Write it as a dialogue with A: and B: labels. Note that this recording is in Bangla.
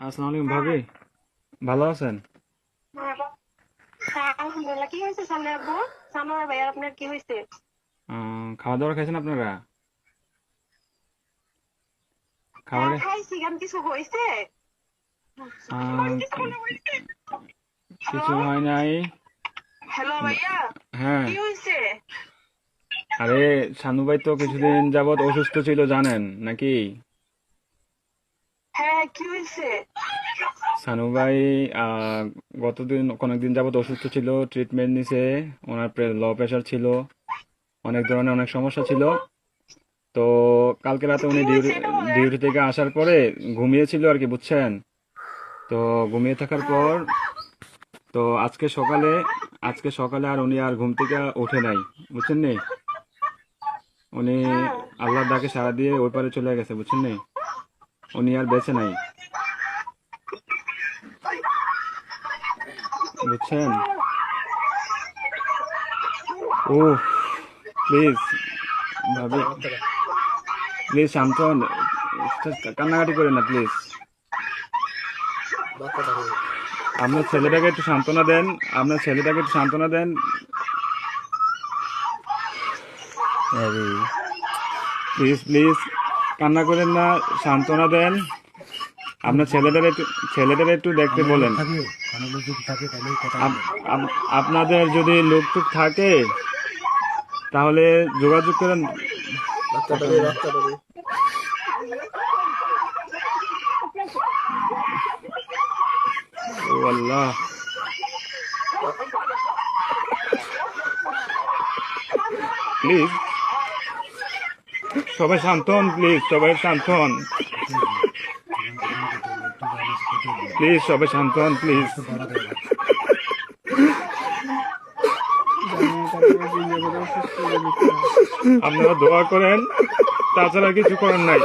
A: আসসালামু আলাইকুম
B: হ্যাঁ,
A: ভাবি, ভালো আছেন?
B: হ্যাঁ, হ্যাঁ, আলহামদুলিল্লাহ। কি হয়েছে সামনে আব্বু? সানোয়ার ভাই আপনার কি হয়েছে?
A: খাওয়া দাওয়া খাইছেন আপনারা?
B: হ্যাঁ
A: খাবারে
B: খাইছি, কেন কিছু হয়েছে?
A: আহ,
B: হ্যালো,
A: কিছু হয় নাই।
B: হ্যালো ভাইয়া,
A: হ্যাঁ,
B: কি হয়েছে?
A: আরে শানু ভাই তো কিছুদিন যাবত অসুস্থ ছিল জানেন নাকি?
B: হ্যাঁ, কি হয়েছে?
A: শানু ভাই আহ, কয়েকদিন যাবত অসুস্থ ছিল, ট্রিটমেন্ট নিছে। ওনার লো প্রেশার ছিল, অনেক ধরনের অনেক সমস্যা ছিল। তো কালকে রাতে
B: কি
A: উনি
B: হয়েছে এটা বলেন।
A: ডিউটি থেকে আসার পরে ঘুমিয়েছিল আর কি, বুঝছেন? তো ঘুমিয়ে থাকার
B: হ্যাঁ,
A: পর তো আজকে সকালে আর উনি আর ঘুম থেকে ওঠে নাই, বুঝছেন নি? উনি
B: হ্যাঁ,
A: আল্লাহর ডাকে সাড়া দিয়ে ওই পারে চলে গেছে, বুঝছেন নি? উনি আর বেঁচে নাই, বুঝছেন? ও, প্লিজ ভাবি, প্লিজ শান্ত হন। কান্নাকাটি করেন না প্লিজ। আপনার ছেলেটাকে একটু সান্ত্বনা দেন, আপনার ছেলেটাকে একটু সান্ত্বনা দেন। আরে প্লিজ প্লিজ, কান্না করেন না, সান্ত্বনা দেন। আপনার ছেলেদের একটু দেখতে
C: অনেক লোক
A: বলেন।
C: থাকে, অনেক লোক যদি থাকে তাহলে কথা
A: আপ-
C: বলবেন।
A: আপনাদের যদি লোকটুক থাকে তাহলে যোগাযোগ করেন। কথা বলেন। ও আল্লাহ, প্লিজ সবাই শান্ত হন, প্লিজ সবাই শান্ত হন,
C: একটু এখানে কেটে হলো, একটু বাইরে কেটে হলো,
A: প্লিজ সবাই শান্ত হন, প্লিজ।
C: আওয়াজটা বাড়া দেয় না।
A: আপনারা দোয়া করেন, তাছাড়া কিছু করার নাই।